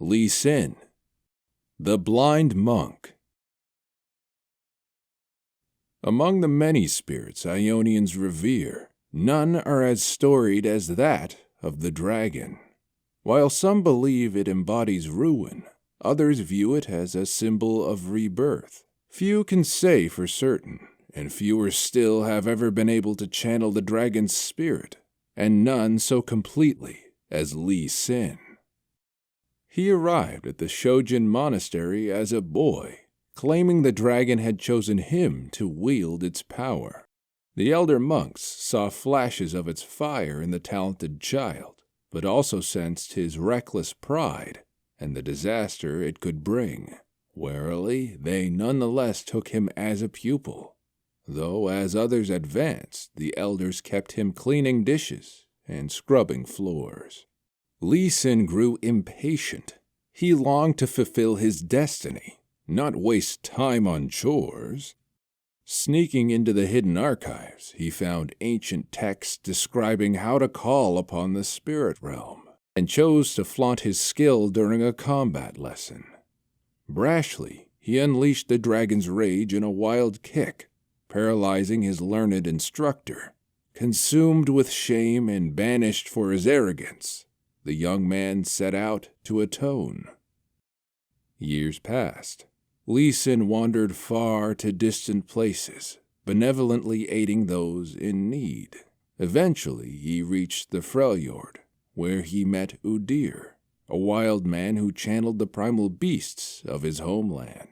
Lee Sin, the Blind Monk. Among the many spirits Ionians revere, none are as storied as that of the dragon. While some believe it embodies ruin, others view it as a symbol of rebirth. Few can say for certain, and fewer still have ever been able to channel the dragon's spirit, and none so completely as Lee Sin. He arrived at the Shojin Monastery as a boy, claiming the dragon had chosen him to wield its power. The elder monks saw flashes of its fire in the talented child, but also sensed his reckless pride and the disaster it could bring. Warily, they nonetheless took him as a pupil, though as others advanced, the elders kept him cleaning dishes and scrubbing floors. Lee Sin grew impatient. He longed to fulfill his destiny, not waste time on chores. Sneaking into the hidden archives, he found ancient texts describing how to call upon the spirit realm, and chose to flaunt his skill during a combat lesson. Brashly, he unleashed the dragon's rage in a wild kick, paralyzing his learned instructor. Consumed with shame and banished for his arrogance, the young man set out to atone. Years passed. Lee Sin wandered far to distant places, benevolently aiding those in need. Eventually, he reached the Freljord, where he met Udir, a wild man who channeled the primal beasts of his homeland.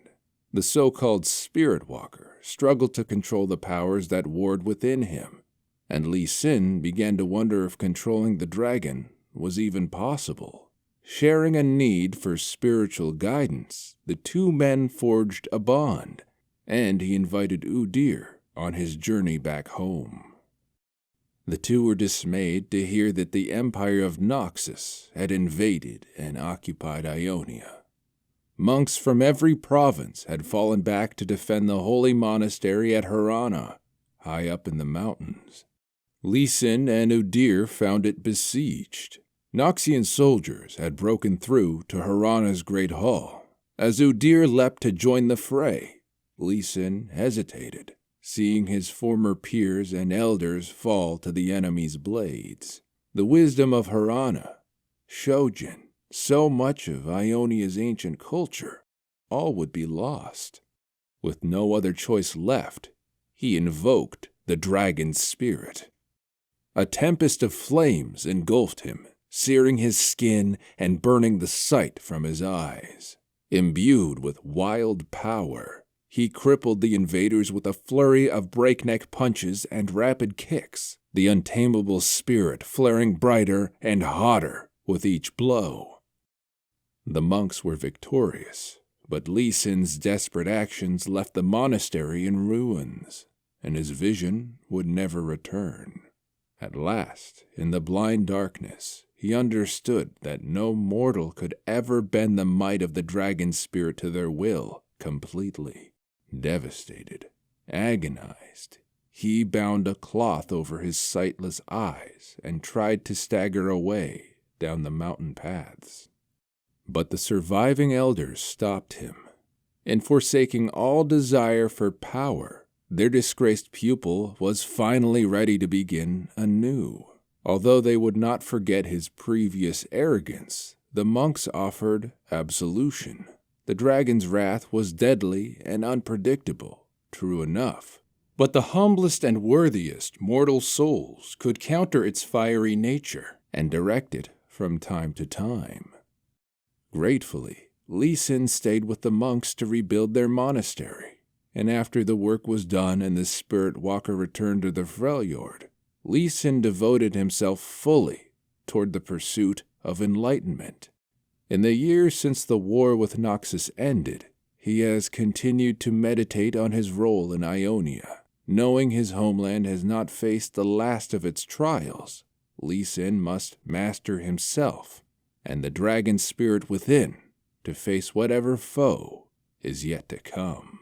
The so-called Spirit Walker struggled to control the powers that warred within him, and Lee Sin began to wonder if controlling the dragon was even possible. Sharing a need for spiritual guidance, the two men forged a bond, and he invited Udir on his journey back home. The two were dismayed to hear that the Empire of Kha'Zix had invaded and occupied Ionia. Monks from every province had fallen back to defend the holy monastery at Harana, high up in the mountains. Lee Sin and Udir found it besieged. Noxian soldiers had broken through to Harana's great hall. As Udir leapt to join the fray, Lee Sin hesitated, seeing his former peers and elders fall to the enemy's blades. The wisdom of Harana, Shojin, so much of Ionia's ancient culture, all would be lost. With no other choice left, he invoked the dragon's spirit. A tempest of flames engulfed him, searing his skin and burning the sight from his eyes. Imbued with wild power, he crippled the invaders with a flurry of breakneck punches and rapid kicks, the untamable spirit flaring brighter and hotter with each blow. The monks were victorious, but Lee Sin's desperate actions left the monastery in ruins, and his vision would never return. At last, in the blind darkness, he understood that no mortal could ever bend the might of the dragon spirit to their will completely. Devastated, agonized, he bound a cloth over his sightless eyes and tried to stagger away down the mountain paths. But the surviving elders stopped him. In forsaking all desire for power, their disgraced pupil was finally ready to begin anew. Although they would not forget his previous arrogance, the monks offered absolution. The dragon's wrath was deadly and unpredictable, true enough, but the humblest and worthiest mortal souls could counter its fiery nature and direct it from time to time. Gratefully, Lee Sin stayed with the monks to rebuild their monastery, and after the work was done and the Spirit Walker returned to the Freljord, Lee Sin devoted himself fully toward the pursuit of enlightenment. In the years since the war with Kha'Zix ended, he has continued to meditate on his role in Ionia. Knowing his homeland has not faced the last of its trials, Lee Sin must master himself and the dragon spirit within to face whatever foe is yet to come.